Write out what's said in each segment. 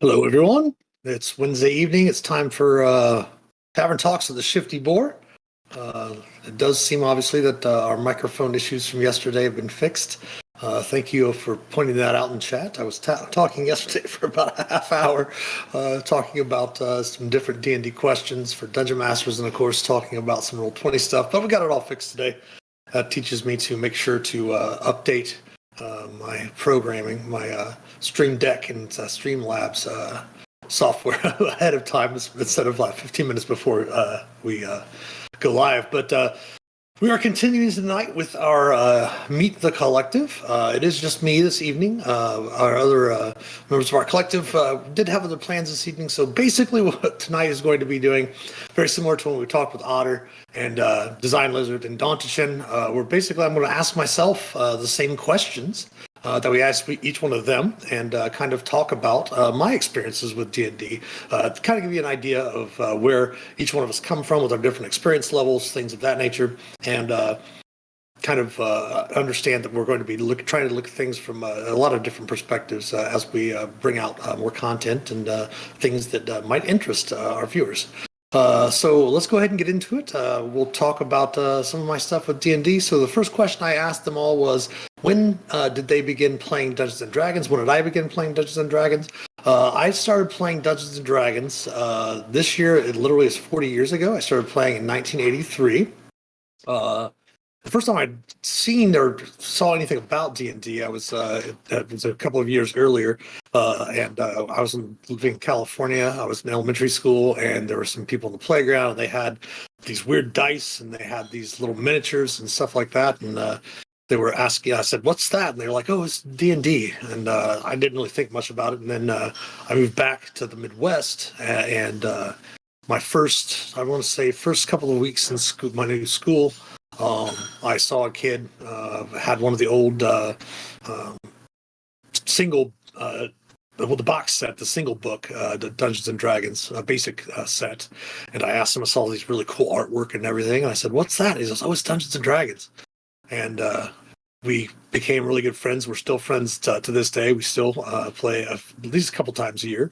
Hello, everyone. It's Wednesday evening. It's time for Tavern Talks with the Shifty Boar. It does seem obviously that our microphone issues from yesterday have been fixed. Thank you for pointing that out in chat. I was talking yesterday for about a half hour, talking about some different D&D questions for Dungeon Masters, and of course talking about some Roll20 stuff. But we got it all fixed today. That teaches me to make sure to update my programming, my Stream Deck and Streamlabs software ahead of time instead of like 15 minutes before we go live. But we are continuing tonight with our Meet the Collective. It is just me this evening. Our other members of our collective did have other plans this evening. So basically what tonight is going to be doing, very similar to when we talked with Otter and Design Lizard and Dantichin, where basically I'm going to ask myself the same questions that we asked each one of them, and kind of talk about my experiences with D&D, to kind of give you an idea of where each one of us come from with our different experience levels, things of that nature, and kind of understand that we're going to be trying to look at things from a lot of different perspectives as we bring out more content and things that might interest our viewers. So let's go ahead and get into it. We'll talk about some of my stuff with D&D. So the first question I asked them all was, when did they begin playing Dungeons & Dragons? When did I begin playing Dungeons & Dragons? I started playing Dungeons & Dragons this year. It literally is 40 years ago. I started playing in 1983. The first time I'd seen or saw anything about D&D, it was a couple of years earlier, and I was living in California. I was in elementary school, and there were some people in the playground, and they had these weird dice, and they had these little miniatures and stuff like that, and they were asking, I said, "What's that?" And they were like, "Oh, it's D&D," and I didn't really think much about it, and then I moved back to the Midwest, and my first couple of weeks in school, my new school, I saw a kid had one of the old single, the box set, the single book, the Dungeons and Dragons basic set, and I asked him. I saw these really cool artwork and everything, and I said, "What's that?" He says, "Oh, it's Dungeons and Dragons," and we became really good friends. We're still friends to this day. We still play at least a couple times a year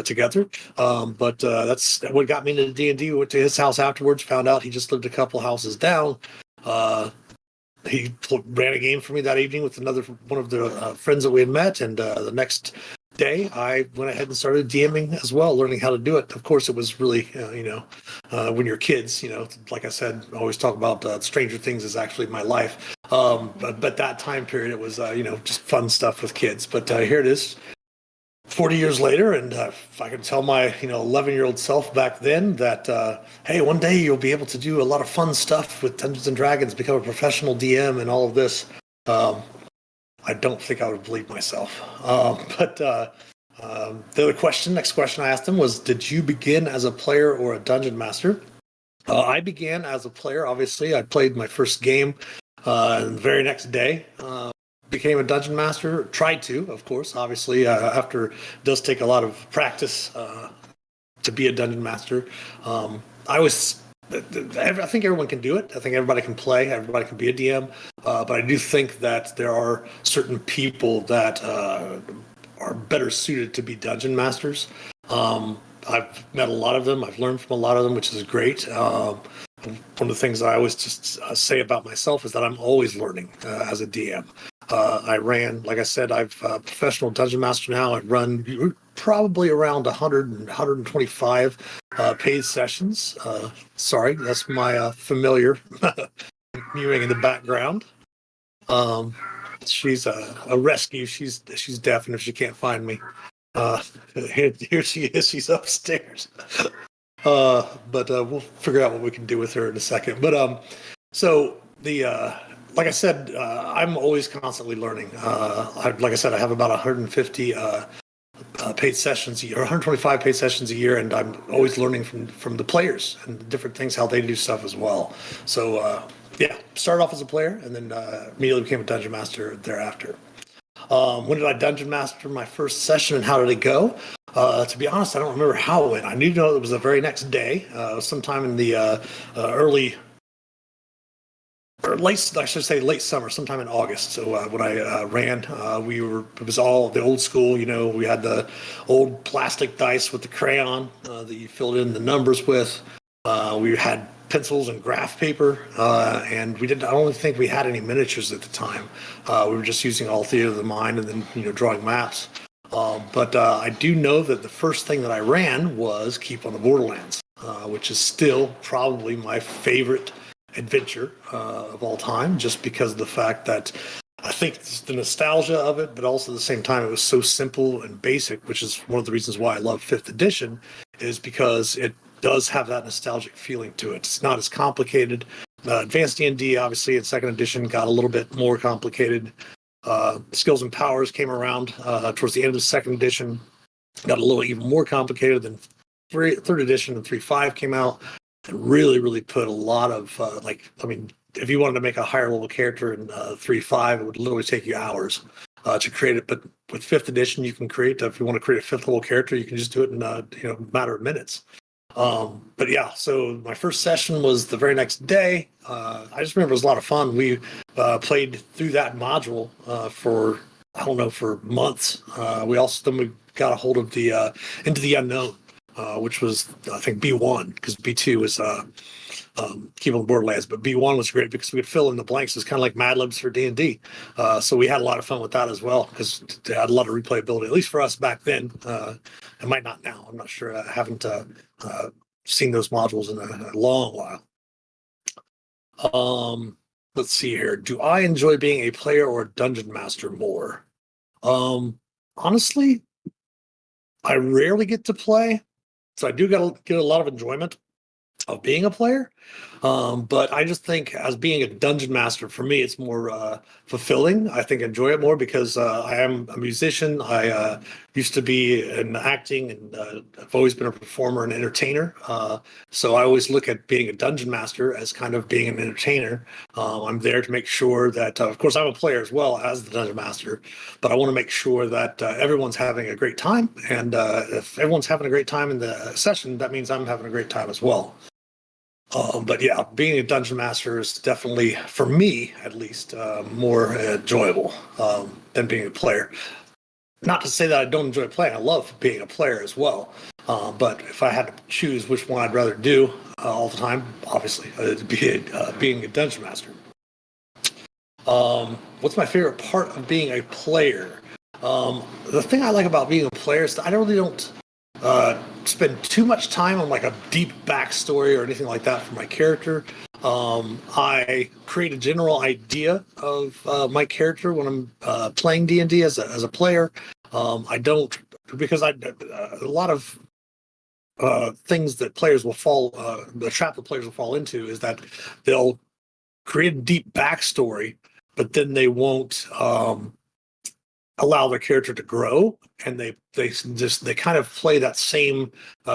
together. But that's what got me into D&D. We went to his house afterwards, found out he just lived a couple houses down. He ran a game for me that evening with another one of the friends that we had met, and the next day I went ahead and started DMing as well, learning how to do it. Of course, it was really, when you're kids, like I said, I always talk about Stranger Things is actually my life. But that time period, it was, just fun stuff with kids. But here it is, 40 years later, and if I could tell my 11-year-old self back then that hey, one day you'll be able to do a lot of fun stuff with Dungeons and Dragons, become a professional DM and all of this, I don't think I would believe myself. But the next question I asked him was, did you begin as a player or a dungeon master? I began as a player. Obviously, I played my first game, and the very next day became a dungeon master. Tried to, of course. Obviously, after it does take a lot of practice to be a dungeon master. I think everyone can do it. I think everybody can play. Everybody can be a DM. But I do think that there are certain people that are better suited to be dungeon masters. I've met a lot of them. I've learned from a lot of them, which is great. One of the things I always just say about myself is that I'm always learning as a DM. Like I said, I'm a professional dungeon master now. I run probably around 100 and 125 paid sessions. Sorry, that's my familiar mewing in the background. She's a rescue. She's deaf, and if she can't find me, here she is. She's upstairs. But we'll figure out what we can do with her in a second. But like I said, I'm always constantly learning. Like I said, I have about 150 paid sessions a year, or 125 paid sessions a year, and I'm always learning from the players and different things, how they do stuff as well. So started off as a player, and then immediately became a dungeon master thereafter. When did I dungeon master my first session, and how did it go? To be honest, I don't remember how it went. I need to know it was the very next day, sometime in the early or late, I should say late summer, sometime in August. So when I ran, it was all the old school. We had the old plastic dice with the crayon that you filled in the numbers with. We had pencils and graph paper, and I don't think we had any miniatures at the time. We were just using all theater of the mind and then drawing maps. But I do know that the first thing that I ran was Keep on the Borderlands, which is still probably my favorite adventure of all time, just because of the fact that I think it's the nostalgia of it, but also at the same time it was so simple and basic, which is one of the reasons why I love 5th edition, is because it does have that nostalgic feeling to it. It's not as complicated. Advanced D&D, obviously, in 2nd edition got a little bit more complicated. Skills and powers came around towards the end of 2nd edition, got a little even more complicated. Than 3rd edition and 3.5 came out and really put a lot of if you wanted to make a higher level character in 3.5, it would literally take you hours to create it. But with 5th edition, you can create, if you want to create a 5th level character, you can just do it in a matter of minutes. But yeah, so my first session was the very next day. I just remember it was a lot of fun. We played through that module for months. We got a hold of the Into the Unknown, which was, I think, B1, because B2 was Keep on Borderlands, but B1 was great because we could fill in the blanks. It's kind of like Mad Libs for D&D. So we had a lot of fun with that as well, because it had a lot of replayability, at least for us back then. It might not now. I'm not sure. I haven't seen those modules in a long while. Let's see here. Do I enjoy being a player or a dungeon master more? Honestly, I rarely get to play, so I do get a lot of enjoyment of being a player. But I just think, as being a dungeon master, for me, it's more fulfilling. I think I enjoy it more because I am a musician. I used to be in acting, and I've always been a performer and entertainer. So I always look at being a dungeon master as kind of being an entertainer. I'm there to make sure that, of course, I'm a player as well as the dungeon master, but I want to make sure that everyone's having a great time. And if everyone's having a great time in the session, that means I'm having a great time as well. But yeah, being a dungeon master is definitely, for me at least, more enjoyable than being a player. Not to say that I don't enjoy playing. I love being a player as well. But if I had to choose which one I'd rather do all the time, obviously, it'd be being a dungeon master. What's my favorite part of being a player? The thing I like about being a player is that I really don't spend too much time on like a deep backstory or anything like that for my character. I create a general idea of my character when I'm playing D&D as a player. I don't, because a lot of things that players will the trap that players will fall into is that they'll create a deep backstory, but then they won't allow their character to grow, and they kind of play that same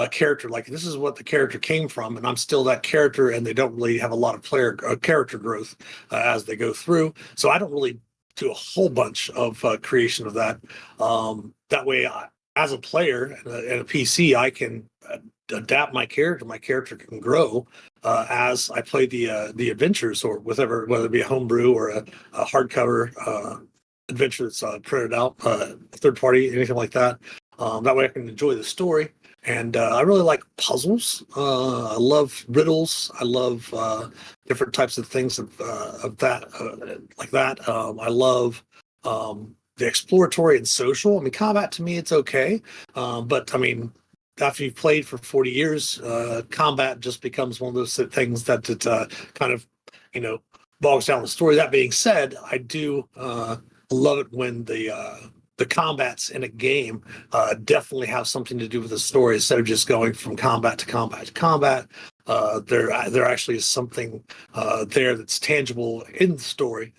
character, like this is what the character came from, and I'm still that character, and they don't really have a lot of character growth as they go through. So I don't really do a whole bunch of creation of that. That way, as a player and a PC, I can adapt my character. My character can grow as I play the adventures, or whether it be a homebrew or a hardcover adventure that's printed out, third party, anything like that. That way I can enjoy the story. And I really like puzzles. I love riddles. I love different types of things of that, like that. I love the exploratory and social. I mean, combat to me, it's okay. But I mean, after you've played for 40 years, combat just becomes one of those things that it kind of, bogs down the story. That being said, I do love it when the combats in a game definitely have something to do with the story, instead of just going from combat to combat to combat. There actually is something there that's tangible in the story,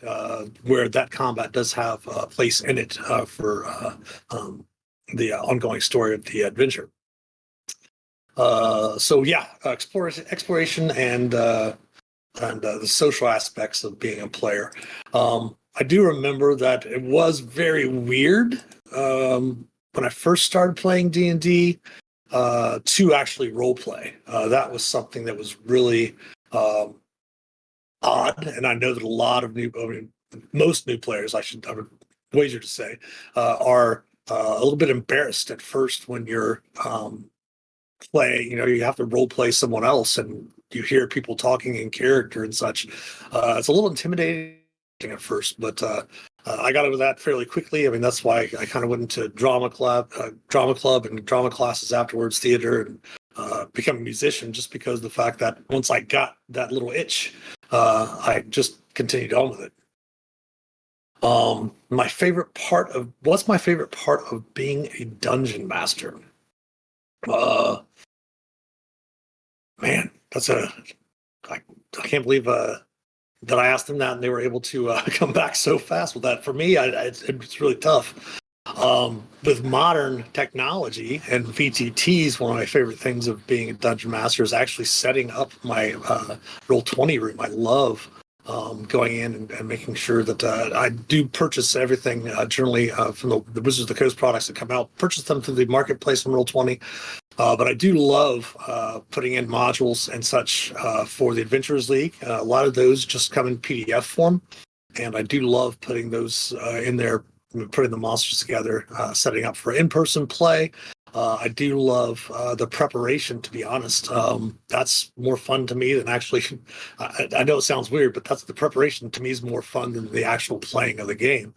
where that combat does have a place in it for the ongoing story of the adventure. So yeah, exploration and the social aspects of being a player. I do remember that it was very weird when I first started playing D&D to actually role play. That was something that was really odd, and I know that a lot of most new players, I would wager to say, are a little bit embarrassed at first when you're you have to role play someone else and you hear people talking in character and such. It's a little intimidating at first, but I got over that fairly quickly. I mean, that's why I kind of went into drama club and drama classes afterwards, theater, and become a musician, just because of the fact that once I got that little itch, I just continued on with it. What's my favorite part of being a dungeon master? Uh, Man, I can't believe that I asked them that and they were able to come back so fast with that. For me, it's really tough. With modern technology and VTTs, one of my favorite things of being a dungeon master is actually setting up my Roll20 room. I love going in and making sure that I do purchase everything generally from the Wizards of the Coast products that come out, purchase them through the marketplace on Roll20. But I do love putting in modules and such for the Adventurers League. A lot of those just come in PDF form, and I do love putting those in there, putting the monsters together, setting up for in-person play. I do love the preparation, to be honest. That's more fun to me than actually, I know it sounds weird, but that's the preparation to me is more fun than the actual playing of the game.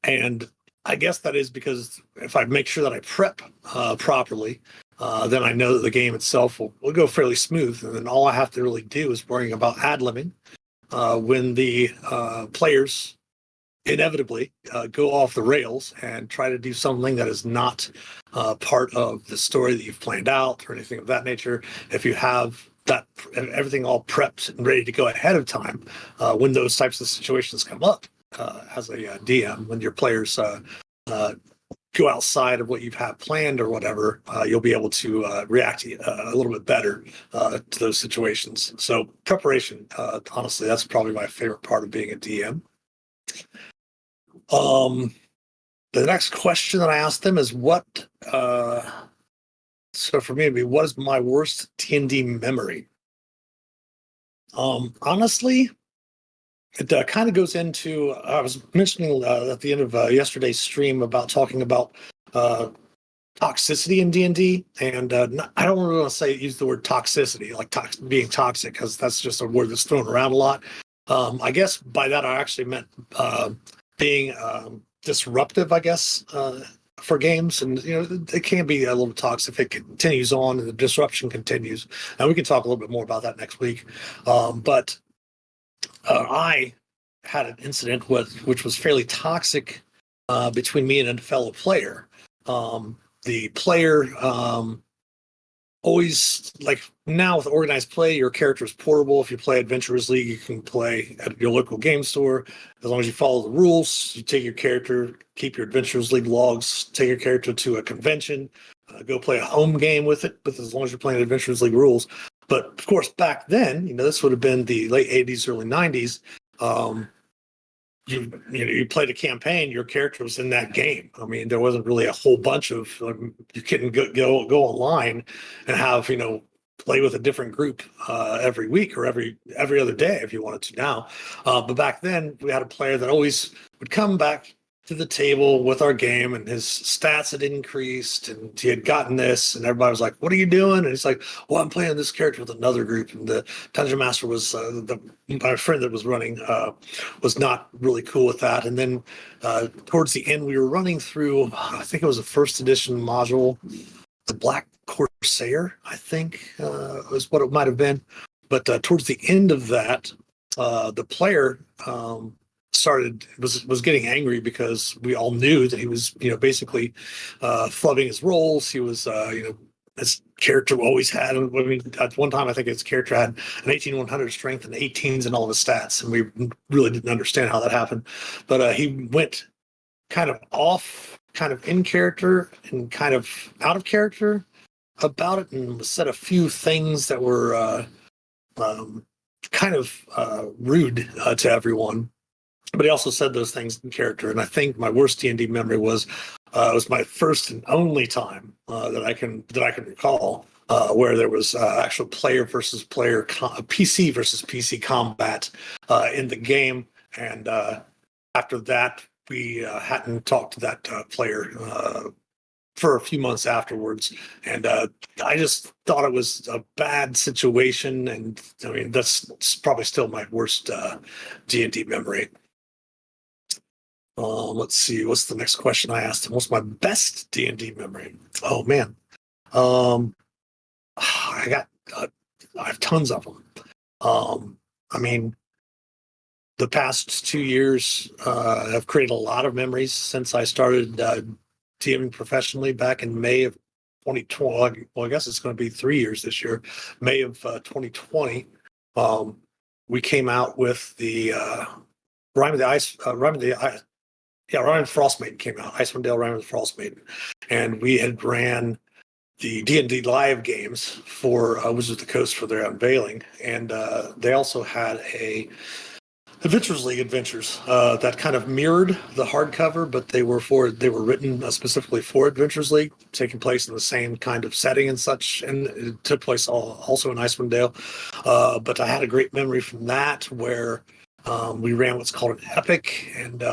And I guess that is because if I make sure that I prep properly, then I know that the game itself will go fairly smooth. And then all I have to really do is worrying about ad-libbing when the players inevitably go off the rails and try to do something that is not part of the story that you've planned out or anything of that nature. If you have that everything all prepped and ready to go ahead of time, when those types of situations come up, as a DM, when your players go outside of what you've had planned or whatever, you'll be able to react a little bit better to those situations. So preparation, honestly, that's probably my favorite part of being a DM. The next question that I asked them is so for me, it'd be, what is my worst D&D memory? Honestly, it kind of goes into, I was mentioning at the end of yesterday's stream about talking about toxicity in D&D, and I don't really want to use the word toxicity, like being toxic, because that's just a word that's thrown around a lot. I guess by that I actually meant being disruptive, I guess, for games. And, it can be a little toxic if it continues on and the disruption continues. And we can talk a little bit more about that next week. But I had an incident which was fairly toxic between me and a fellow player. The player always, like, now with organized play, your character is portable. If you play Adventurers League, you can play at your local game store. As long as you follow the rules, you take your character, keep your Adventurers League logs, take your character to a convention, go play a home game with it, but as long as you're playing Adventurers League rules. But of course, back then, this would have been the late 80s, early 90s. You played a campaign, your character was in that game. I mean, there wasn't really a whole bunch of, you couldn't go online and have, play with a different group every week or every other day if you wanted to now. But back then, we had a player that always would come back to the table with our game, and his stats had increased and he had gotten this, and everybody was like, what are you doing? And he's like, well, I'm playing this character with another group. And the dungeon master was my friend that was running was not really cool with that. And then towards the end, we were running through, I think it was a first edition module, the Black Corsair, I think was what it might have been. But towards the end of that, the player was getting angry because we all knew that he was basically flubbing his rolls. He was his character always had, I mean, at one time I think his character had an 18-100 strength and 18s in all of his stats, and we really didn't understand how that happened. But he went kind of off, kind of in character and kind of out of character about it, and said a few things that were kind of rude to everyone. But he also said those things in character. And I think my worst D&D memory was it was my first and only time that I can recall where there was actual player versus player, PC versus PC combat in the game. And after that, we hadn't talked to that player for a few months afterwards. And I just thought it was a bad situation. And I mean, that's probably still my worst D&D memory. Let's see, what's the next question I asked him? What's my best D&D memory? Oh, man. I have tons of them. I mean, the past 2 years have created a lot of memories since I started DMing professionally back in May of 2020. Well, I guess it's going to be 3 years this year. May of 2020, we came out with the Rime of the Ice, Rime of the Frost Maiden came out. Icewind Dale, Rime of the Frost Maiden, and we had ran the D&D live games for Wizards of the Coast for their unveiling, and they also had a Adventures League adventures that kind of mirrored the hardcover, but they were written specifically for Adventures League, taking place in the same kind of setting and such, and it took place also in Icewind Dale. But I had a great memory from that where we ran what's called an epic, and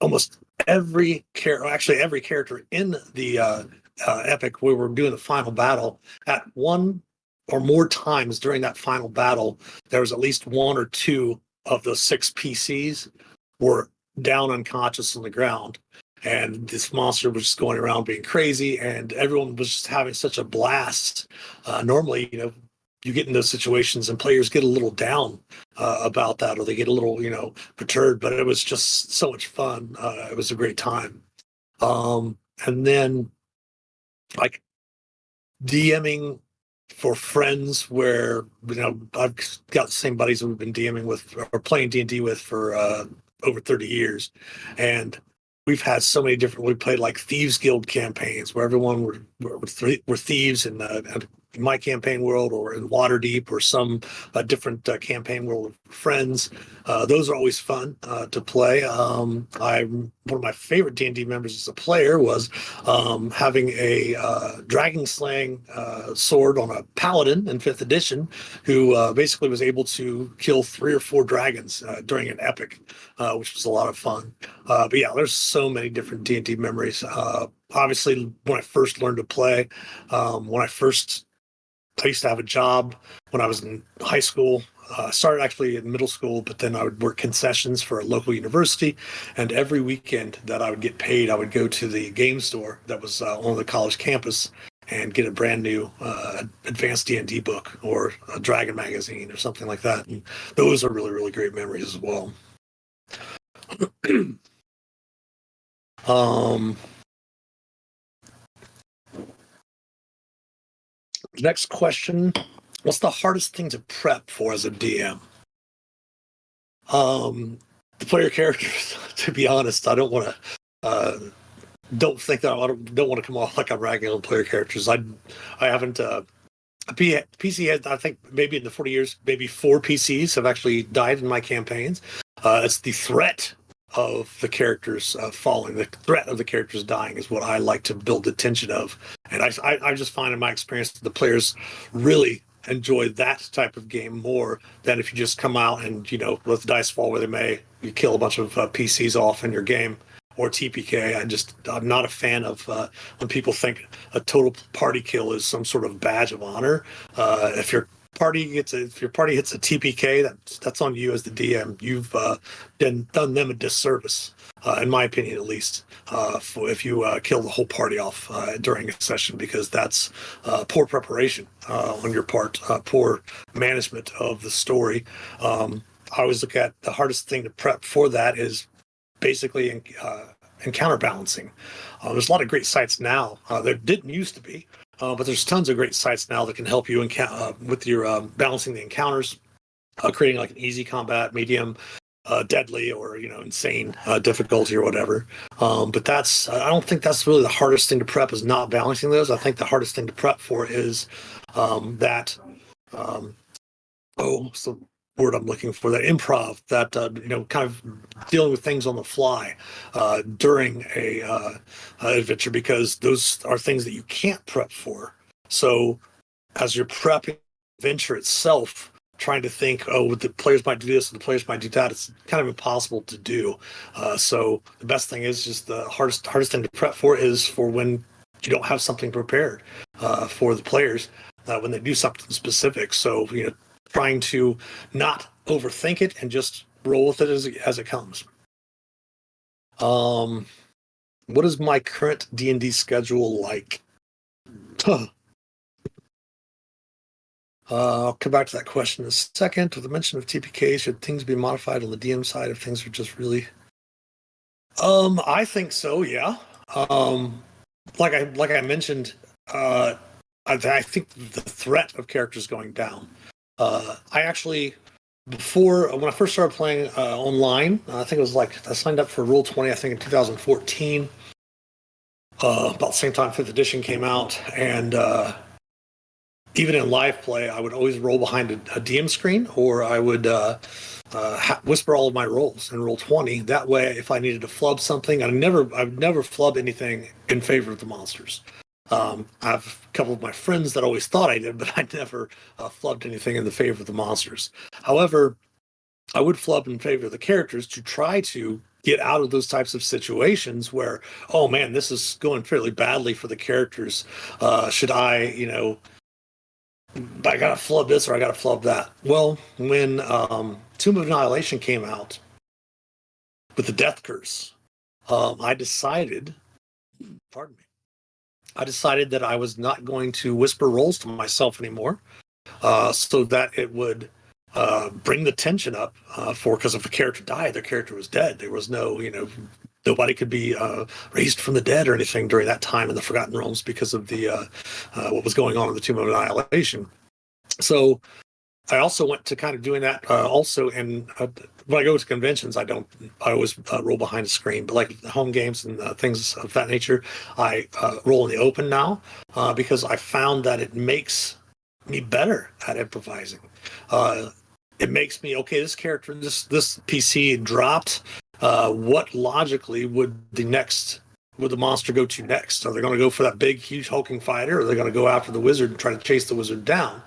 almost every character in the epic, we were doing the final battle at one or more times during that final battle. There was at least one or two of the 6 PCs were down unconscious on the ground, and this monster was just going around being crazy, and everyone was just having such a blast. Normally, you get in those situations and players get a little down about that, or they get a little, perturbed, but it was just so much fun. It was a great time. And then, like, DMing for friends where I've got the same buddies that we've been DMing with or playing D&D with for over 30 years, and we've had so many different. We played like Thieves Guild campaigns where everyone were thieves in my campaign world, or in Waterdeep, or some different campaign world of friends. Those are always fun to play. One of my favorite D&D members as a player was having a dragon slaying sword on a paladin in 5th edition, who basically was able to kill 3 or 4 dragons during an epic, which was a lot of fun. But yeah, there's so many different D&D memories. Obviously, when I first learned to play, I used to have a job when I was in high school. Started actually in middle school, but then I would work concessions for a local university. And every weekend that I would get paid, I would go to the game store that was on the college campus and get a brand new advanced D&D book or a Dragon magazine or something like that. And those are really, really great memories as well. Next question. What's the hardest thing to prep for as a DM? The player characters, to be honest. I don't want to don't think that I don't want to come off like I'm ragging on player characters. I haven't PC had, I think, maybe in the 40 years, maybe 4 PCs have actually died in my campaigns. It's the threat of the characters falling, the threat of the characters dying is what I like to build the tension of. And I just find in my experience that the players really enjoy that type of game more than if you just come out and, let the dice fall where they may. You kill a bunch of PCs off in your game, or TPK. I'm not a fan of when people think a total party kill is some sort of badge of honor. If your party hits a TPK, that's on you as the DM. You've done them a disservice, in my opinion, at least. If you kill the whole party off during a session, because that's poor preparation on your part, poor management of the story. I always look at the hardest thing to prep for that is basically encounter balancing. There's a lot of great sites now. There didn't used to be, but there's tons of great sites now that can help you with your balancing the encounters, creating like an easy combat, medium, deadly, or insane difficulty or whatever. But I don't think that's really the hardest thing to prep, is not balancing those. I think the hardest thing to prep for is that what's the word I'm looking for? That improv, that kind of dealing with things on the fly during a adventure, because those are things that you can't prep for. So as you're prepping the adventure itself, trying to think, oh, the players might do this, and the players might do that. It's kind of impossible to do. So the best thing is just the hardest thing to prep for is for when you don't have something prepared for the players when they do something specific. So trying to not overthink it and just roll with it as it comes. What is my current D&D schedule like? I'll come back to that question in a second. With the mention of TPK, should things be modified on the DM side if things are just really? I think so. Yeah. Like I mentioned, I think the threat of characters going down. I actually, before when I first started playing online, I think it was I signed up for Roll20. I think in 2014. About the same time 5th edition came out, and even in live play, I would always roll behind a DM screen, or I would whisper all of my rolls in Roll20. That way, if I needed to flub something, I've never flubbed anything in favor of the monsters. I have a couple of my friends that always thought I did, but I never flubbed anything in the favor of the monsters. However, I would flub in favor of the characters to try to get out of those types of situations where, oh man, this is going fairly badly for the characters. Should I, I gotta flub this or I gotta flub that. Well, when Tomb of Annihilation came out with the Death Curse, I decided that I was not going to whisper rolls to myself anymore, so that it would bring the tension up because if a character died, their character was dead. There was no, nobody could be raised from the dead or anything during that time in the Forgotten Realms because of the what was going on in the Tomb of Annihilation. So I also went to kind of doing that also. And when I go to conventions, I always roll behind a screen, but like home games and things of that nature, I roll in the open now because I found that it makes me better at improvising. It makes me, okay, this character, this PC dropped. What logically would the monster go to next? Are they going to go for that big, huge hulking fighter, or are they going to go after the wizard and try to chase the wizard down?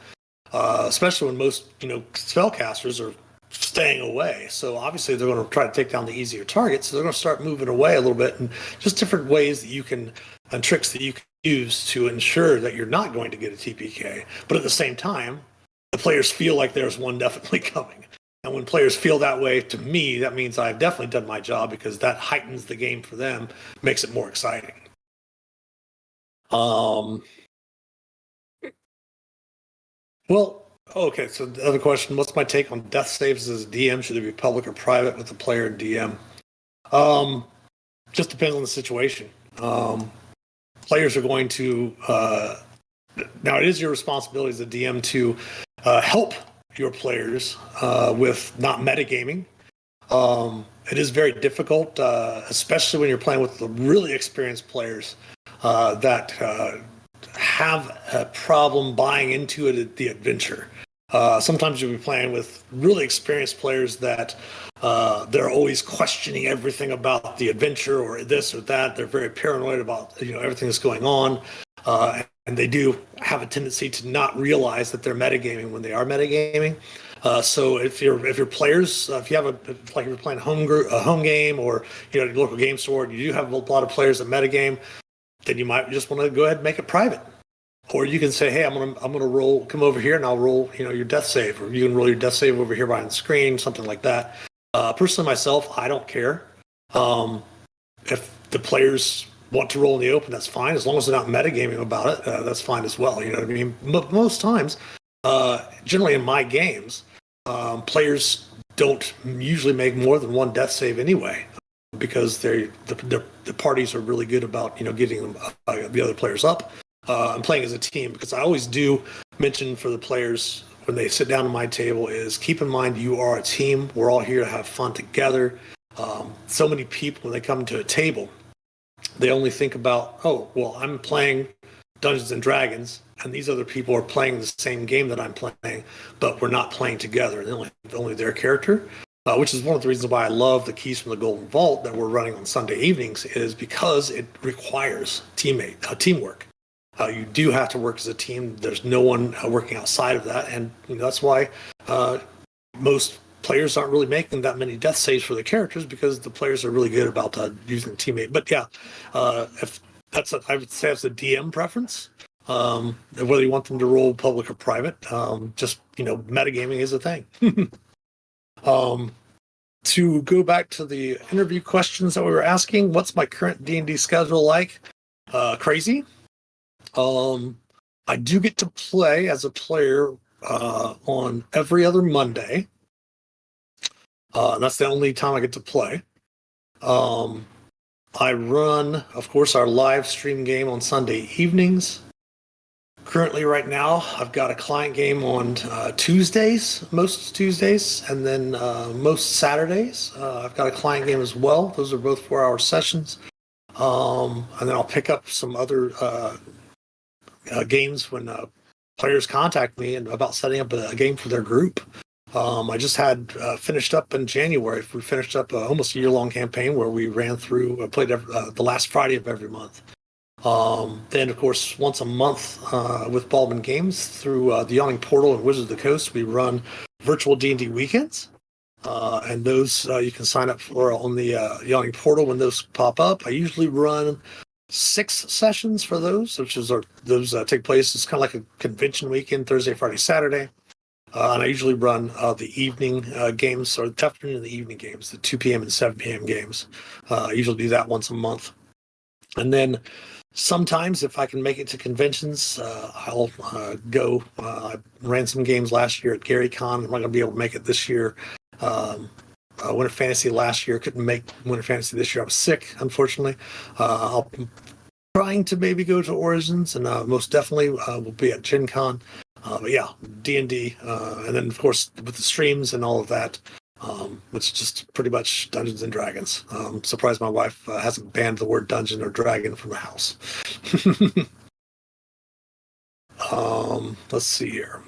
Especially when most, spellcasters are staying away. So obviously they're going to try to take down the easier targets. So they're going to start moving away a little bit, and just different ways that you can, and tricks that you can use to ensure that you're not going to get a TPK. But at the same time, the players feel like there's one definitely coming. And when players feel that way, to me, that means I've definitely done my job, because that heightens the game for them, makes it more exciting. Well, okay, so the other question, what's my take on death saves as a DM? Should they be public or private with the player and DM? Just depends on the situation. Players are going to... now, it is your responsibility as a DM to help your players with not metagaming. It is very difficult, especially when you're playing with the really experienced players that have a problem buying into the adventure. Sometimes you'll be playing with really experienced players that they're always questioning everything about the adventure or this or that. They're very paranoid about everything that's going on. And they do have a tendency to not realize that they're metagaming when they are metagaming. So if your players, if you have like you're playing a home game, or your local game store, and you do have a lot of players that metagame, then you might just want to go ahead and make it private. Or you can say, hey, I'm gonna roll, come over here and I'll roll your death save, or you can roll your death save over here behind the screen, something like that. Personally, myself, I don't care. If the players want to roll in the open, that's fine. As long as they're not metagaming about it, that's fine as well. You know what I mean? Most times, generally in my games, players don't usually make more than one death save anyway, because the parties are really good about getting the other players up and playing as a team. Because I always do mention for the players when they sit down at my table is keep in mind you are a team. We're all here to have fun together. So many people, when they come to a table, they only think about, oh, well, I'm playing Dungeons and Dragons, and these other people are playing the same game that I'm playing, but we're not playing together. Only their character, which is one of the reasons why I love the Keys from the Golden Vault that we're running on Sunday evenings, is because it requires teamwork. You do have to work as a team. There's no one working outside of that, and that's why most players aren't really making that many death saves for the characters, because the players are really good about using the teammate. But yeah, if I would say that's a DM preference. Whether you want them to roll public or private, just metagaming is a thing. To go back to the interview questions that we were asking, what's my current D&D schedule like? Crazy. I do get to play as a player on every other Monday. That's the only time I get to play. I run, of course, our live stream game on Sunday evenings. Currently, right now, I've got a client game on Tuesdays, most Tuesdays, and then most Saturdays. I've got a client game as well. Those are both 4-hour sessions. And then I'll pick up some other games when players contact me about setting up a game for their group. I just had finished up in January. We finished up almost a year-long campaign where we ran through, played the last Friday of every month. Then, of course, once a month with Baldwin Games through the Yawning Portal and Wizards of the Coast, we run virtual D&D weekends. And those you can sign up for on the Yawning Portal when those pop up. I usually run 6 sessions for those, those take place. It's kind of like a convention weekend, Thursday, Friday, Saturday. And I usually run the evening games, or the afternoon and the evening games, the 2 p.m. and 7 p.m. games. I usually do that once a month. And then sometimes, if I can make it to conventions, I'll go. I ran some games last year at GaryCon. I'm not going to be able to make it this year. Winter Fantasy last year, couldn't make Winter Fantasy this year. I was sick, unfortunately. I'll trying to maybe go to Origins, and most definitely will be at Gen Con. But yeah, D&D, and then of course with the streams and all of that, it's just pretty much Dungeons and Dragons. Surprised my wife hasn't banned the word dungeon or dragon from the house. Let's see here.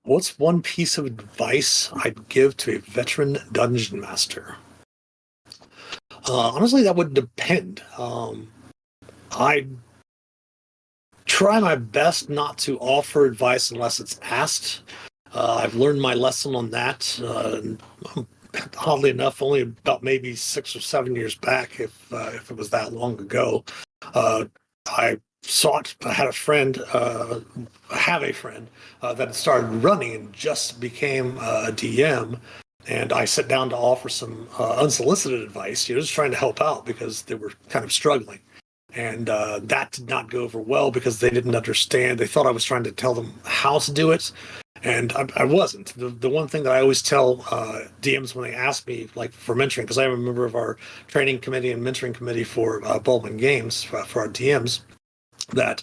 What's one piece of advice I'd give to a veteran dungeon master? Honestly, that would depend. I try my best not to offer advice unless it's asked. I've learned my lesson on that. Oddly enough, only about maybe 6 or 7 years back, if it was that long ago. I had a friend that had started running and just became a DM. And I sat down to offer some unsolicited advice, just trying to help out because they were kind of struggling. And that did not go over well because they didn't understand. They thought I was trying to tell them how to do it. And I wasn't. The one thing that I always tell DMs when they ask me, like for mentoring, because I am a member of our training committee and mentoring committee for Baldwin Games for our DMs, that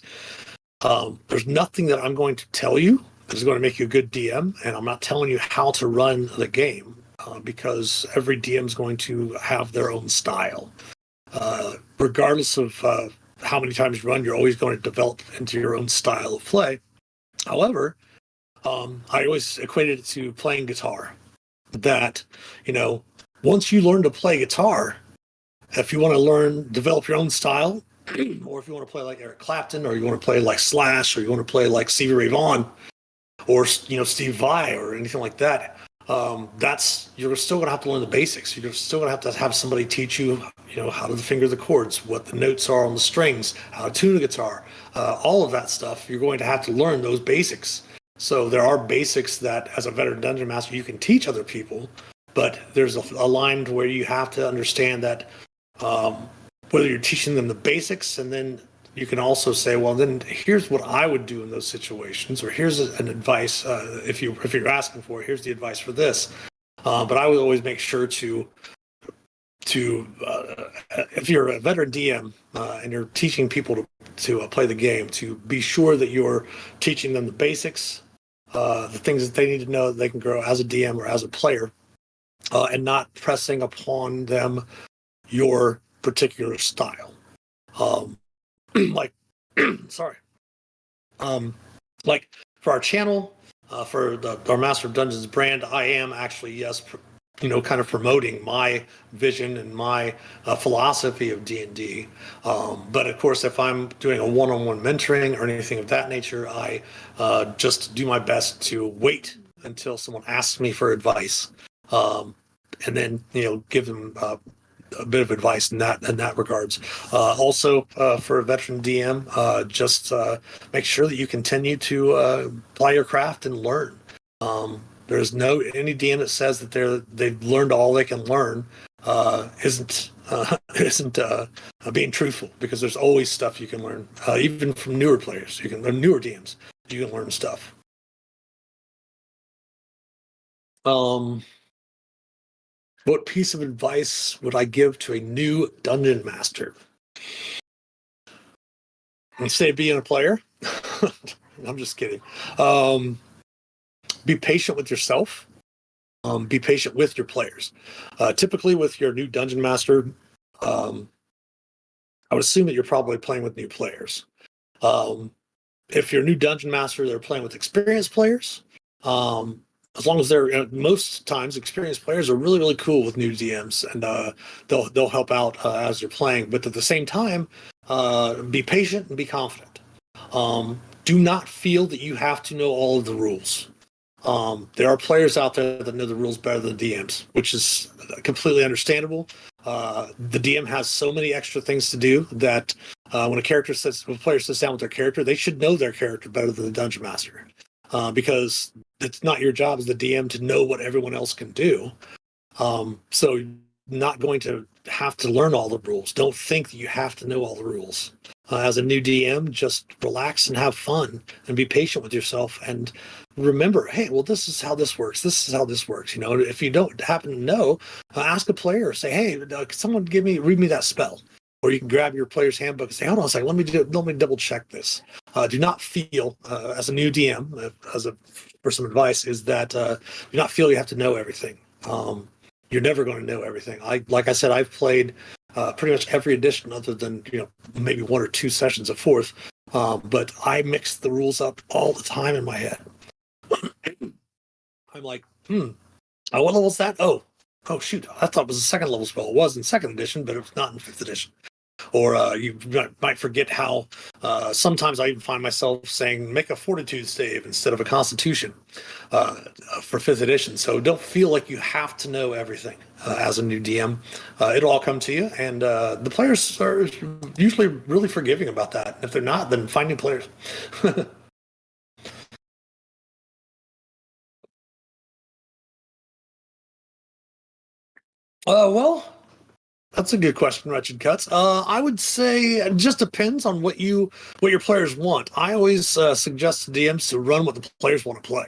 there's nothing that I'm going to tell you that is going to make you a good DM, and I'm not telling you how to run the game because every DM is going to have their own style. Regardless of how many times you run, you're always going to develop into your own style of play. However, I always equated it to playing guitar. That, once you learn to play guitar, if you want to develop your own style, or if you want to play like Eric Clapton, or you want to play like Slash, or you want to play like Stevie Ray Vaughan, or Steve Vai, or anything like that, you're still going to have to learn the basics. You're still going to have somebody teach you, how to finger the chords, what the notes are on the strings, how to tune a guitar, all of that stuff. You're going to have to learn those basics. So there are basics that, as a veteran dungeon master, you can teach other people, but there's a line where you have to understand that whether you're teaching them the basics, and then you can also say, well, then here's what I would do in those situations, or here's an advice if you're asking for it, here's the advice for this. But I would always make sure to if you're a veteran DM and you're teaching people to play the game, to be sure that you're teaching them the basics, the things that they need to know that they can grow as a DM or as a player, and not pressing upon them your particular style. Like for our channel, for our Master of Dungeons brand, I am actually, yes, kind of promoting my vision and my philosophy of D&D. But of course, if I'm doing a one-on-one mentoring or anything of that nature, I just do my best to wait until someone asks me for advice, and then give them a bit of advice in that regards. Also, for a veteran DM, just make sure that you continue to apply your craft and learn. There's no any DM that says that they've learned all they can learn isn't being truthful, because there's always stuff you can learn, even from newer players. You can learn newer DMs. You can learn stuff. What piece of advice would I give to a new dungeon master? Instead of being a player, I'm just kidding. Be patient with yourself. Be patient with your players. Typically, with your new dungeon master, I would assume that you're probably playing with new players. If you're a new dungeon master, they're playing with experienced players. As long as they're most times experienced players are really, really cool with new DMs, and they'll help out as you're playing. But at the same time, be patient and be confident. Do not feel that you have to know all of the rules. There are players out there that know the rules better than DMs, which is completely understandable. The DM has so many extra things to do that when a player sits down with their character, they should know their character better than the dungeon master, because it's not your job as the DM to know what everyone else can do. So you're not going to have to learn all the rules. Don't think that you have to know all the rules. As a new DM, just relax and have fun and be patient with yourself, and remember, hey, well, this is how this works. This is how this works. If you don't happen to know, ask a player. Say, hey, can someone read me that spell? Or you can grab your player's handbook and say, hold on a second, let me double check this. Do not feel, as a new DM, for some advice, is that do not feel you have to know everything. You're never going to know everything. Like I said, I've played pretty much every edition other than maybe one or two sessions of fourth, but I mix the rules up all the time in my head. I'm like, what level is that? Oh shoot, I thought it was a second level spell. It was in second edition, but it was not in fifth edition. Or you might forget how sometimes I even find myself saying make a fortitude save instead of a constitution for fifth edition. So don't feel like you have to know everything as a new DM. It'll all come to you, and the players are usually really forgiving about that. If they're not, then find new players. Well, that's a good question, Wretched Cuts. I would say it just depends on what your players want. I always suggest to DMs to run what the players want to play.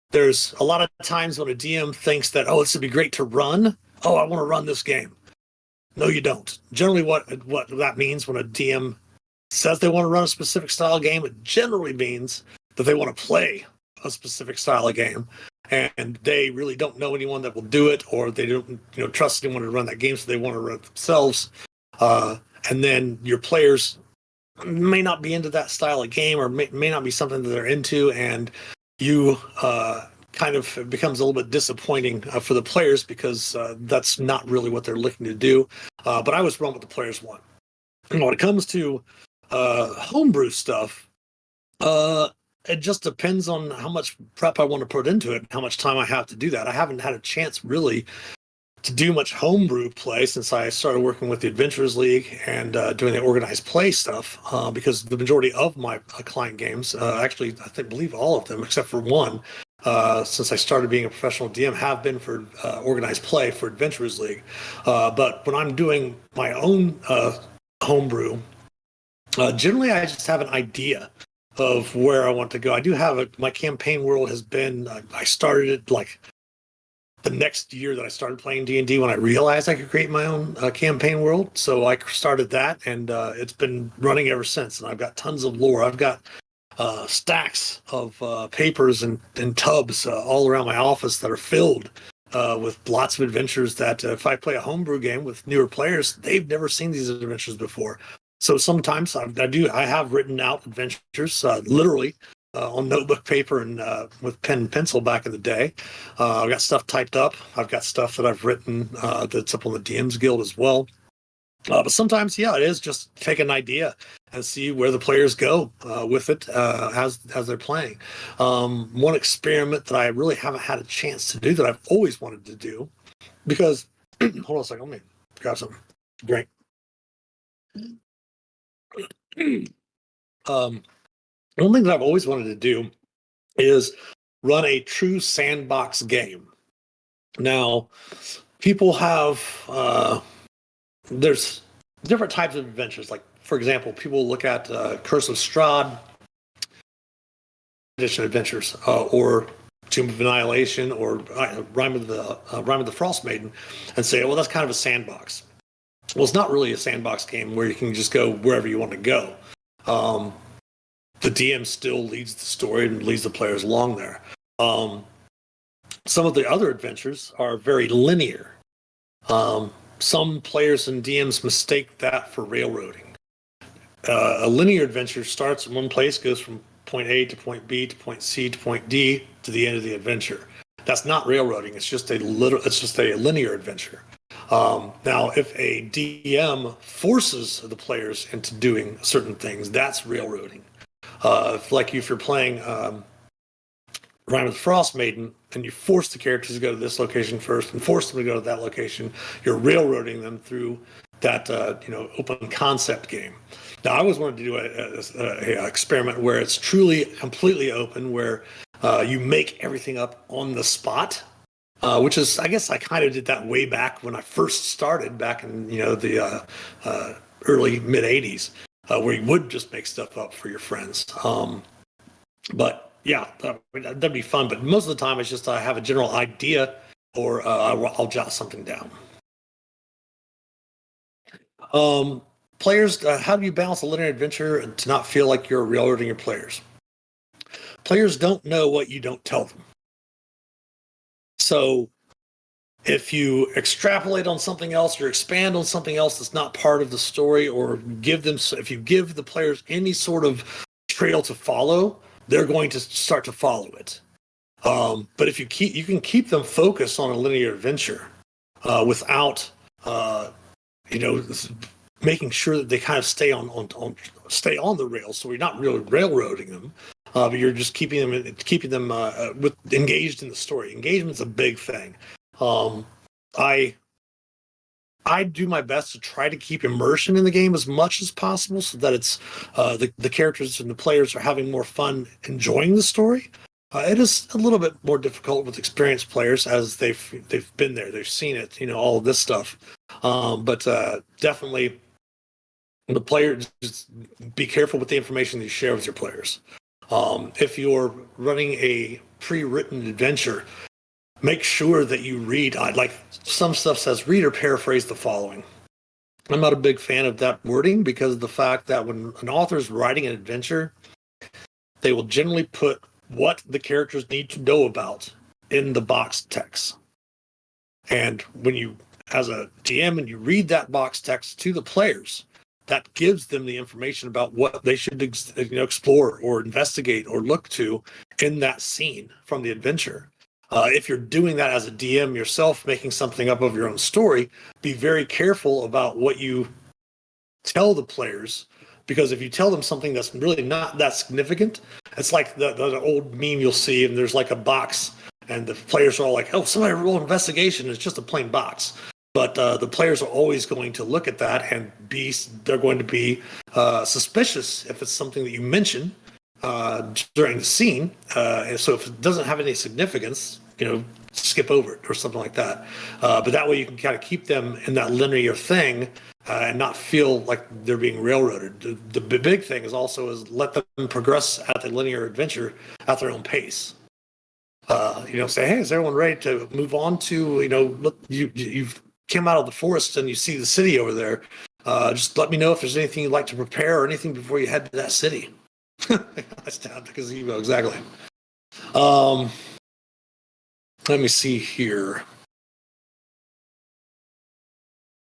There's a lot of times when a DM thinks that, this would be great to run. Oh, I want to run this game. No, you don't. Generally, what that means when a DM says they want to run a specific style game, it generally means that they want to play a specific style of game, and they really don't know anyone that will do it, or they don't trust anyone to run that game, so they want to run it themselves. And then your players may not be into that style of game, or may not be something that they're into, and you kind of becomes a little bit disappointing for the players, because that's not really what they're looking to do. But I always run what the players want. When it comes to homebrew stuff, it just depends on how much prep I want to put into it and how much time I have to do that. I haven't had a chance really to do much homebrew play since I started working with the Adventurers League and doing the organized play stuff, because the majority of my client games, actually, believe all of them except for one, since I started being a professional DM, have been for organized play for Adventurers League. But when I'm doing my own homebrew, generally I just have an idea of where I want to go. I do have my campaign world has been, I started it like the next year that I started playing D&D when I realized I could create my own campaign world. So I started that, and it's been running ever since. And I've got tons of lore. I've got stacks of papers and tubs all around my office that are filled with lots of adventures that if I play a homebrew game with newer players, they've never seen these adventures before. So sometimes I have written out adventures, literally on notebook paper and with pen and pencil back in the day. I've got stuff typed up. I've got stuff that I've written that's up on the DM's Guild as well. But sometimes, yeah, it is just take an idea and see where the players go with it as they're playing. One experiment that I really haven't had a chance to do that I've always wanted to do, because hold on a second, let me grab some drink. One thing that I've always wanted to do is run a true sandbox game. Now, people have there's different types of adventures. Like, for example, people look at Curse of Strahd edition adventures, or Tomb of Annihilation, or Rime of the Frost Maiden, and say, well, that's kind of a sandbox. Well, it's not really a sandbox game where you can just go wherever you want to go. The DM still leads the story and leads the players along there. Some of the other adventures are very linear. Some players and DMs mistake that for railroading. A linear adventure starts in one place, goes from point A to point B to point C to point D to the end of the adventure. That's not railroading. It's just a linear adventure. Now, if a DM forces the players into doing certain things, that's railroading. If you're playing Rime of the Frost Maiden and you force the characters to go to this location first and force them to go to that location, you're railroading them through that open concept game. Now, I always wanted to do a experiment where it's truly completely open, where you make everything up on the spot. Which is, I guess I kind of did that way back when I first started back in, the early mid 80s, where you would just make stuff up for your friends. But yeah, that'd be fun. But most of the time it's just I have a general idea, or I'll jot something down. Players, how do you balance a linear adventure to not feel like you're railroading your players? Players don't know what you don't tell them. So if you extrapolate on something else or expand on something else that's not part of the story, or if you give the players any sort of trail to follow, they're going to start to follow it. But if you can keep them focused on a linear adventure without making sure that they kind of stay on the rails, so you're not really railroading them. But you're just keeping them engaged in the story. Engagement's a big thing. I do my best to try to keep immersion in the game as much as possible, so that it's the characters and the players are having more fun enjoying the story. It is a little bit more difficult with experienced players, as they've been there, they've seen it, all of this stuff. But definitely, the players, just be careful with the information that you share with your players. If you're running a pre-written adventure, make sure that you read. Like some stuff says, read or paraphrase the following. I'm not a big fan of that wording, because of the fact that when an author is writing an adventure, they will generally put what the characters need to know about in the box text. And when you, as a DM, and you read that box text to the players, that gives them the information about what they should explore or investigate or look to in that scene from the adventure. If you're doing that as a DM yourself, making something up of your own story, be very careful about what you tell the players, because if you tell them something that's really not that significant, it's like the old meme you'll see, and there's like a box, and the players are all like, oh, somebody roll investigation, it's just a plain box. But the players are always going to look at that and they're going to be suspicious if it's something that you mention during the scene. So if it doesn't have any significance, skip over it or something like that. But that way you can kind of keep them in that linear thing and not feel like they're being railroaded. The big thing is let them progress at the linear adventure at their own pace. Say, hey, is everyone ready to move on to, look, you've came out of the forest and you see the city over there. Just let me know if there's anything you'd like to prepare or anything before you head to that city. I stabbed the gazebo, exactly. Let me see here.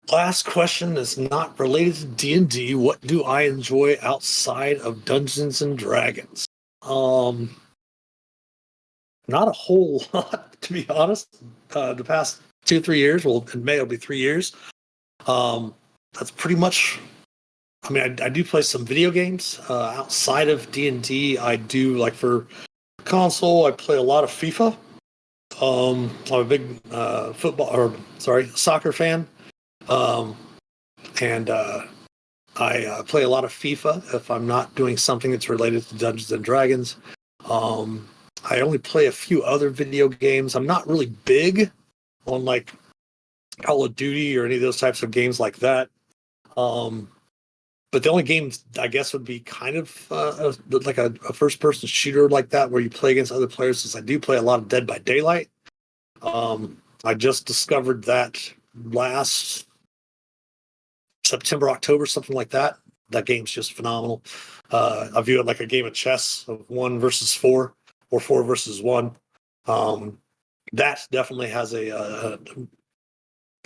Last question is not related to D&D. What do I enjoy outside of Dungeons and Dragons? Um, Not a whole lot, to be honest. The past 2 3 years, well, in May it'll be 3 years. That's pretty much. I mean, I do play some video games outside of D&D. I do like for console. I play a lot of FIFA. I'm a big soccer fan. Um, and I play a lot of FIFA if I'm not doing something that's related to Dungeons and Dragons. Um, I only play a few other video games. I'm not really big on like Call of Duty or any of those types of games like that. But the only games I guess would be kind of like a first-person shooter like that, where you play against other players. Since I do play a lot of Dead by Daylight, I just discovered that last September, October, something like that. That game's just phenomenal. I view it like a game of chess of 1 versus 4 or 4 versus 1. That definitely has a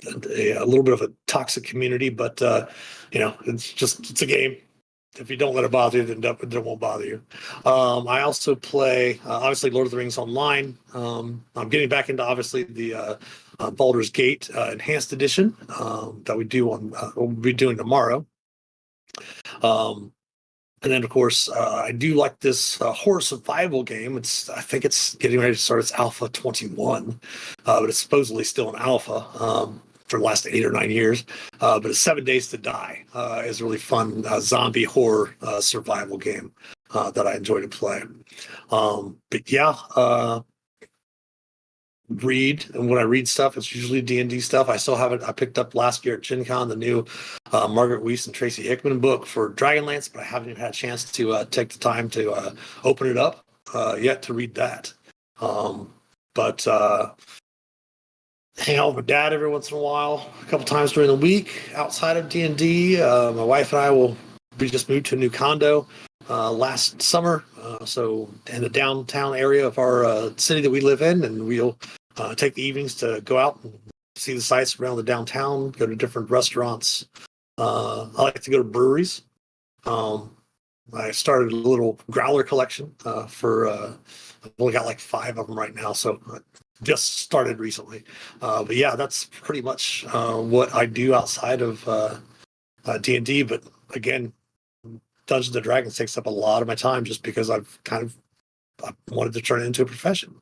little bit of a toxic community, but it's a game. If you don't let it bother you, then it won't bother you. I also play obviously Lord of the Rings Online. I'm getting back into obviously the Baldur's Gate Enhanced Edition that we'll be doing tomorrow. And then, of course, I do like this horror survival game. I think it's getting ready to start its Alpha 21, but it's supposedly still an alpha for the last 8 or 9 years. But it's 7 Days to Die is a really fun zombie horror survival game that I enjoy to play. But yeah, read, and when I read stuff, it's usually D&D stuff. I still haven't. I picked up last year at Gen Con the new Margaret Weiss and Tracy Hickman book for Dragonlance, but I haven't even had a chance to take the time to open it up yet to read that. But hang out with my dad every once in a while, a couple times during the week outside of D&D. My wife and I we just moved to a new condo last summer, so in the downtown area of our city that we live in, and we'll take the evenings to go out and see the sights around the downtown, go to different restaurants. I like to go to breweries. I started a little growler collection I've only got like 5 of them right now, so I just started recently. But yeah, that's pretty much what I do outside of D&D. But again, Dungeons and Dragons takes up a lot of my time just because I wanted to turn it into a profession.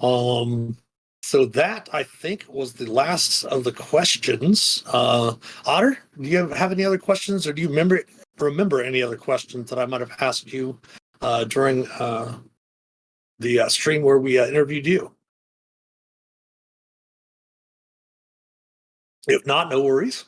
So that, I think, was the last of the questions. Otter, do you have any other questions, or do you remember any other questions that I might have asked you during the stream where we interviewed you? If not, no worries.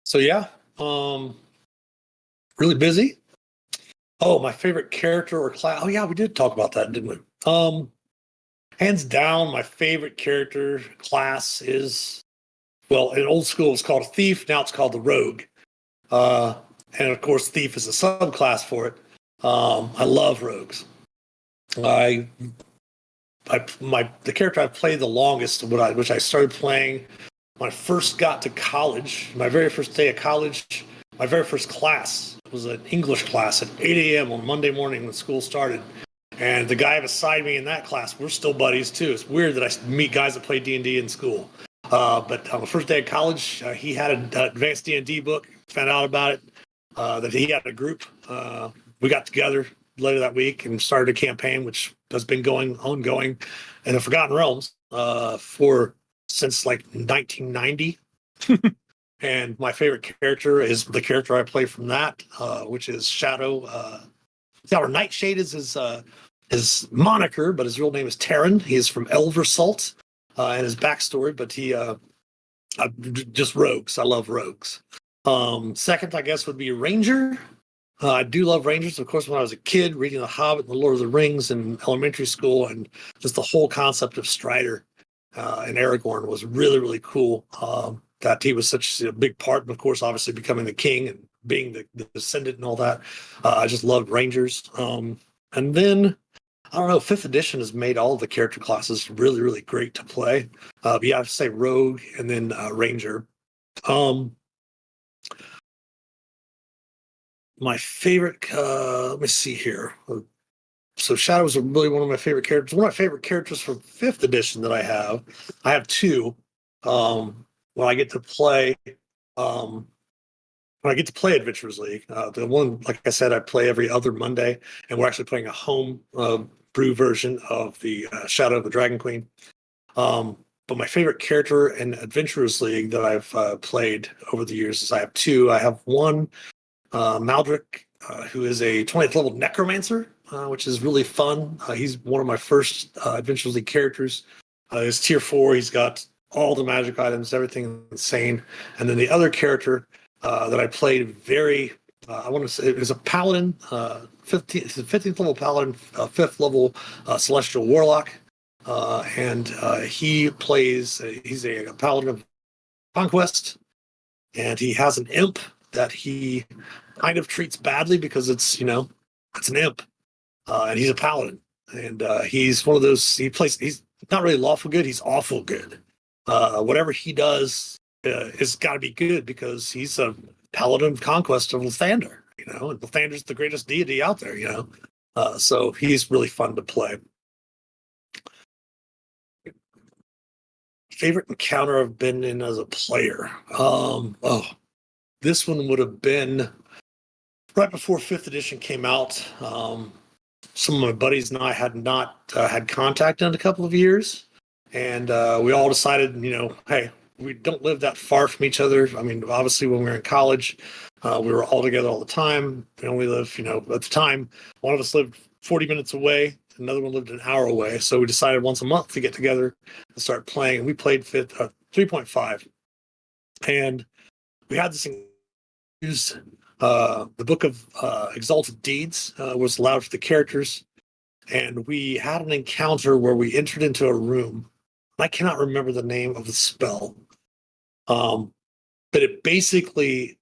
So yeah, really busy. Oh, my favorite character or class. Oh yeah, we did talk about that, didn't we? Hands down, my favorite character class is, well, in old school it was called a thief. Now it's called the rogue. And of course, thief is a subclass for it. I love rogues. The character I've played the longest, which I started playing when I first got to college. My very first day of college, my very first class was an English class at 8 a.m. on Monday morning when school started. And the guy beside me in that class, we're still buddies too. It's weird that I meet guys that play D&D in school. But on the first day of college, he had an advanced D&D book. Found out about it, that he had a group. We got together later that week and started a campaign, which has been ongoing in the Forgotten Realms since like 1990. And my favorite character is the character I play from that, which is Shadow. Our Nightshade is his moniker, but his real name is Tavern. He is from Elversalt, and his backstory. But just rogues. I love rogues. Second, I guess, would be Ranger. I do love Rangers. Of course, when I was a kid, reading The Hobbit and The Lord of the Rings in elementary school, and just the whole concept of Strider and Aragorn was really, really cool. That he was such a big part, and of course, obviously becoming the king and being the descendant and all that. I just loved Rangers. And then I don't know. Fifth edition has made all the character classes really, really great to play. But yeah, I have to say Rogue and then Ranger. Um, my favorite. Let me see here. So Shadows are really one of my favorite characters. One of my favorite characters from fifth edition that I have. I have two. When I get to play. Um, when I get to play Adventurers League, the one, like I said, I play every other Monday, and we're actually playing a home brew version of the Shadow of the Dragon Queen. But my favorite character in Adventurers League that I've played over the years is I have two. I have one, Maldrick, who is a 20th level Necromancer, which is really fun. He's one of my first Adventurers League characters. He's tier 4. He's got all the magic items, everything insane. And then the other character that I played I want to say it was a Paladin, 15th level Paladin, 5th level Celestial Warlock. And he plays, he's a Paladin of Conquest, and he has an imp that he kind of treats badly because it's an imp, and he's a Paladin. And he's one of those, he's not really lawful good, he's awful good. Whatever he does has got to be good because he's a Paladin of Conquest of Lathander, and Lathander's the greatest deity out there, so he's really fun to play. Favorite encounter I've been in as a player. This one would have been right before 5th edition came out. Some of my buddies and I had not had contact in a couple of years, and we all decided, hey, we don't live that far from each other. I mean, obviously, when we were in college, we were all together all the time. We only lived, at the time, one of us lived 40 minutes away. Another one lived an hour away. So we decided once a month to get together and start playing. And we played 3.5. And we had this use the book of Exalted Deeds was allowed for the characters. And we had an encounter where we entered into a room. I cannot remember the name of the spell. But it basically,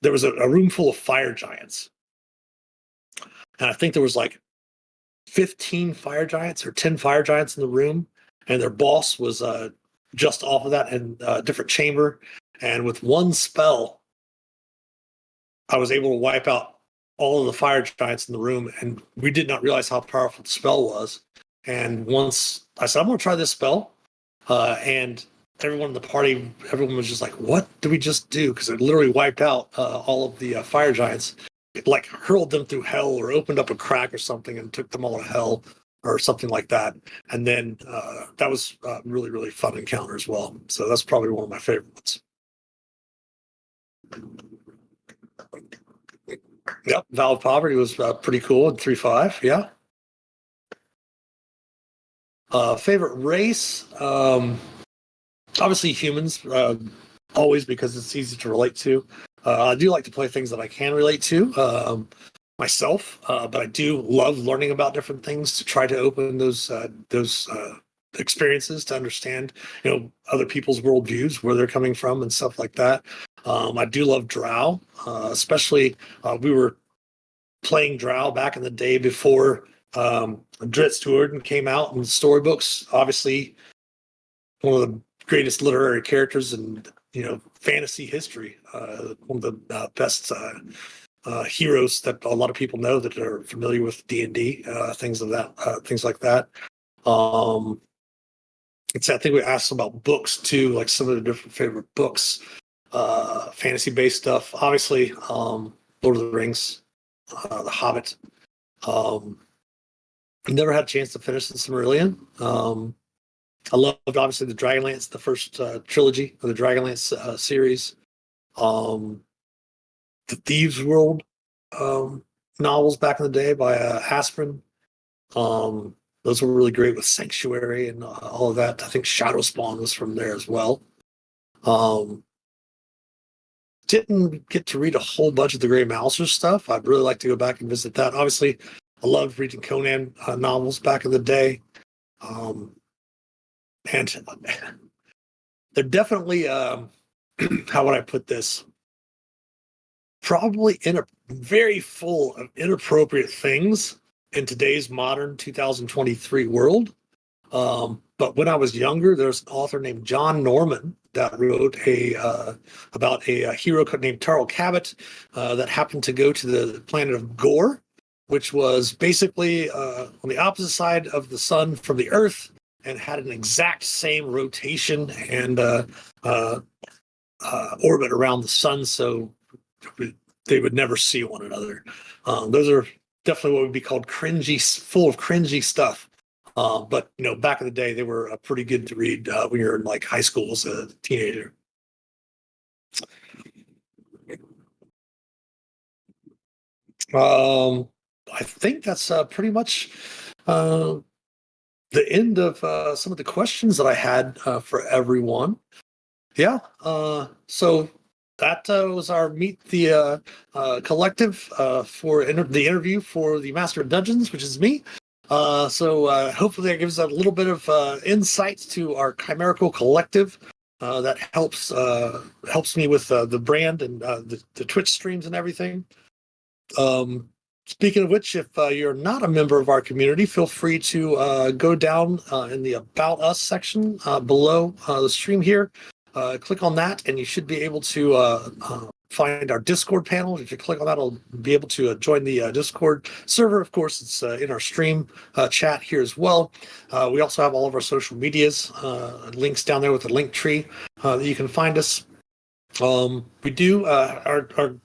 there was a room full of fire giants. And I think there was like 15 fire giants or 10 fire giants in the room, and their boss was just off of that in a different chamber. And with one spell, I was able to wipe out all of the fire giants in the room, and we did not realize how powerful the spell was. And once I said, I'm going to try this spell, and everyone in the party, everyone was just like, what did we just do? Because it literally wiped out all of the fire giants. It like hurled them through hell or opened up a crack or something and took them all to hell or something like that. And then that was a really, really fun encounter as well. So that's probably one of my favorites. Yep, Vow of Poverty was pretty cool in 3.5. Yeah. Favorite race? Obviously humans, always, because it's easy to relate to. I do like to play things that I can relate to myself, but I do love learning about different things to try to open those experiences to understand, other people's worldviews, where they're coming from, and stuff like that. I do love Drow, especially we were playing Drow back in the day before Dritz Tuorden came out in storybooks. Obviously, one of the greatest literary characters in fantasy history. One of the best heroes that a lot of people know that are familiar with D&D, things like that. I think we asked about books too, like some of the different favorite books, fantasy-based stuff. Obviously, Lord of the Rings, The Hobbit. Never had a chance to finish the Silmarillion. I loved, obviously, the Dragonlance, the first trilogy of the Dragonlance series. The Thieves' World novels back in the day by Aspirin. Those were really great with Sanctuary and all of that. I think Shadowspawn was from there as well. Didn't get to read a whole bunch of the Grey Mouser stuff. I'd really like to go back and visit that. Obviously, I loved reading Conan novels back in the day. And they're definitely, how would I put this? Probably very full of inappropriate things, in today's modern 2023 world. But when I was younger, there's an author named John Norman that wrote about a hero named Tarl Cabot that happened to go to the planet of Gore, which was basically on the opposite side of the sun from the Earth, and had an exact same rotation and orbit around the sun, so they would never see one another. Those are definitely what would be called cringy, full of cringy stuff. But back in the day, they were pretty good to read when you're in like high school as a teenager. I think that's pretty much the end of some of the questions that I had for everyone. Yeah. So that was our Meet the Collective for the interview for the Master of Dungeons, which is me. So hopefully that gives a little bit of insight to our Chimerical Collective that helps me with the brand and the Twitch streams and everything. Speaking of which, if you're not a member of our community, feel free to go down in the About Us section below the stream here. Click on that, and you should be able to find our Discord panel. If you click on that, it'll be able to join the Discord server. Of course, it's in our stream chat here as well. We also have all of our social medias, links down there with the link tree that you can find us. We do our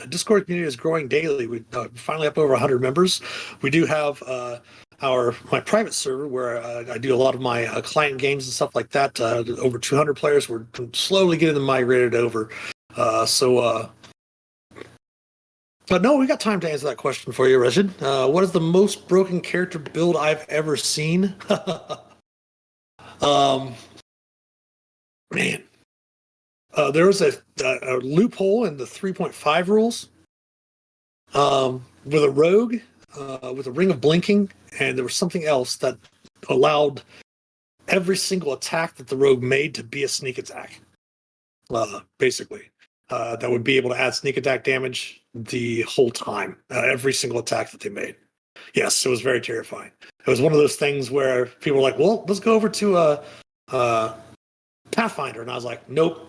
Discord community is growing daily. We finally up over 100 members. We do have my private server where I do a lot of my client games and stuff like that. Over 200 players. We're slowly getting them migrated over. But no, we got time to answer that question for you, Rashid. What is the most broken character build I've ever seen? Man. There was a loophole in the 3.5 rules with a rogue, with a ring of blinking, and there was something else that allowed every single attack that the rogue made to be a sneak attack, basically. That would be able to add sneak attack damage the whole time, every single attack that they made. Yes, it was very terrifying. It was one of those things where people were like, well, let's go over to Pathfinder. And I was like, nope.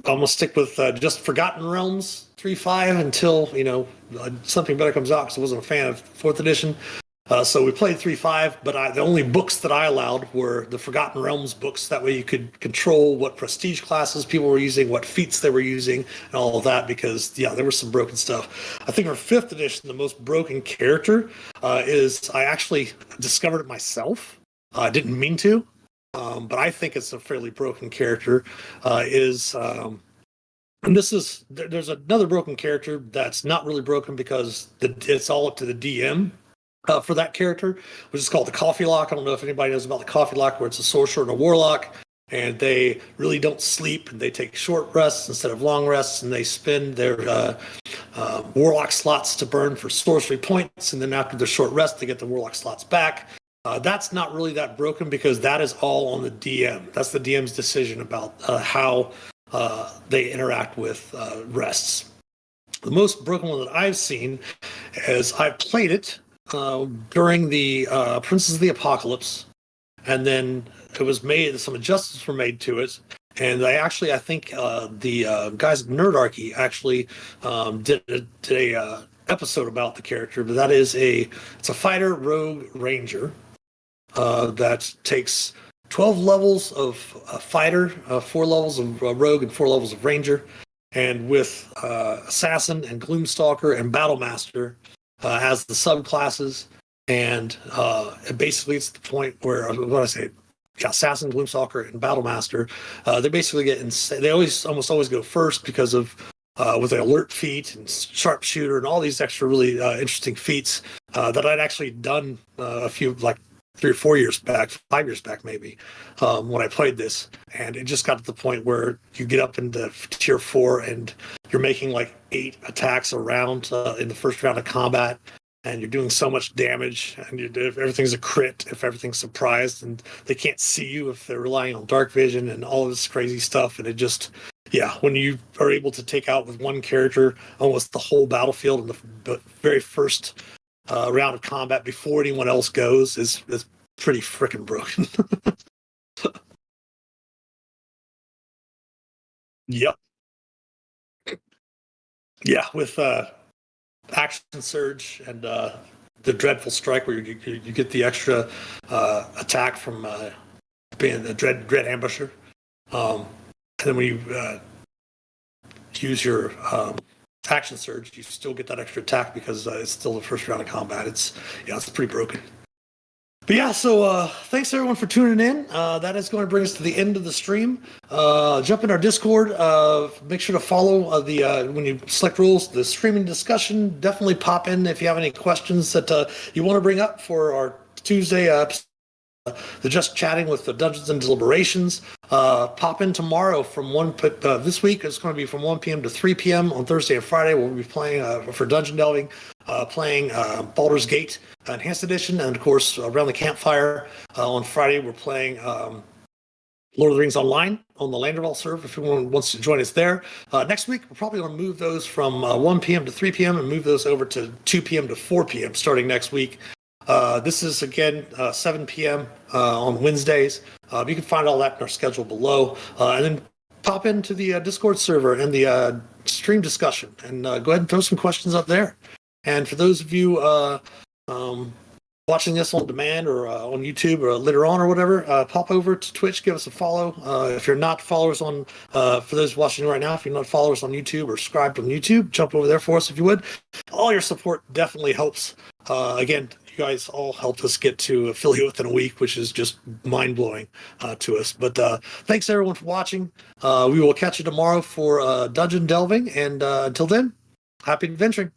I'm gonna stick with just Forgotten Realms 3.5 until something better comes out, because I wasn't a fan of 4th edition. So we played 3.5, but the only books that I allowed were the Forgotten Realms books. That way you could control what prestige classes people were using, what feats they were using, and all of that, because there was some broken stuff. I think for 5th edition, the most broken character is, I actually discovered it myself. I didn't mean to. But I think it's a fairly broken character. And there's another broken character that's not really broken because it's all up to the DM for that character, which is called the Coffee Lock. I don't know if anybody knows about the Coffee Lock, where it's a sorcerer and a warlock, and they really don't sleep, and they take short rests instead of long rests, and they spend their warlock slots to burn for sorcery points, and then after their short rest, they get the warlock slots back. That's not really that broken because that is all on the DM. That's the DM's decision about how they interact with rests. The most broken one that I've seen is I've played it during the Princes of the Apocalypse, and then it was made, some adjustments were made to it, and I think the guys at Nerdarchy actually did a episode about the character. But that is it's a fighter rogue ranger that takes 12 levels of fighter, 4 levels of rogue, and 4 levels of ranger, and with assassin and gloomstalker and battlemaster as the subclasses. And basically it's the point where, what I say, assassin, gloomstalker, and battlemaster, they basically get insane. They almost always go first because of with the alert feat and sharpshooter and all these extra really interesting feats that I'd actually done a few, like 3 or 4 years back, 5 years back maybe, when I played this. And it just got to the point where you get up into tier 4 and you're making like 8 attacks a round in the first round of combat, and you're doing so much damage, and if everything's a crit, if everything's surprised, and they can't see you if they're relying on dark vision and all of this crazy stuff. And it just, when you are able to take out with one character almost the whole battlefield in the very first round of combat before anyone else goes is pretty freaking broken. Yep. Yeah, with action surge and the dreadful strike where you get the extra attack from being a dread ambusher. And then when you use your action surge, you still get that extra attack because it's still the first round of combat. It's pretty broken. But yeah, so thanks everyone for tuning in. That is going to bring us to the end of the stream. Jump in our Discord. Make sure to follow when you select rules, the streaming discussion. Definitely pop in if you have any questions that you want to bring up for our Tuesday the Just Chatting with the Dungeons and Deliberations. Pop in tomorrow from this week it's going to be from 1 p.m. to 3 p.m. on Thursday and Friday. We'll be playing for Dungeon Delving, playing Baldur's Gate Enhanced Edition, and of course around the campfire on Friday we're playing Lord of the Rings Online on the Landerval server if anyone wants to join us there. Next week we're probably going to move those from 1 p.m. to 3 p.m. and move those over to 2 p.m. to 4 p.m. starting next week. This is again 7 p.m. On Wednesdays. You can find all that in our schedule below, and then pop into the Discord server and the stream discussion, and go ahead and throw some questions up there. And for those of you watching this on demand or on YouTube or later on or whatever, pop over to Twitch, give us a follow. If you're not followers on, for those watching right now, if you're not followers on YouTube or subscribed on YouTube, jump over there for us if you would. All your support definitely helps. Again, you guys all helped us get to affiliate within a week, which is just mind-blowing to us. But thanks everyone for watching. We will catch you tomorrow for Dungeon Delving, and until then, happy adventuring.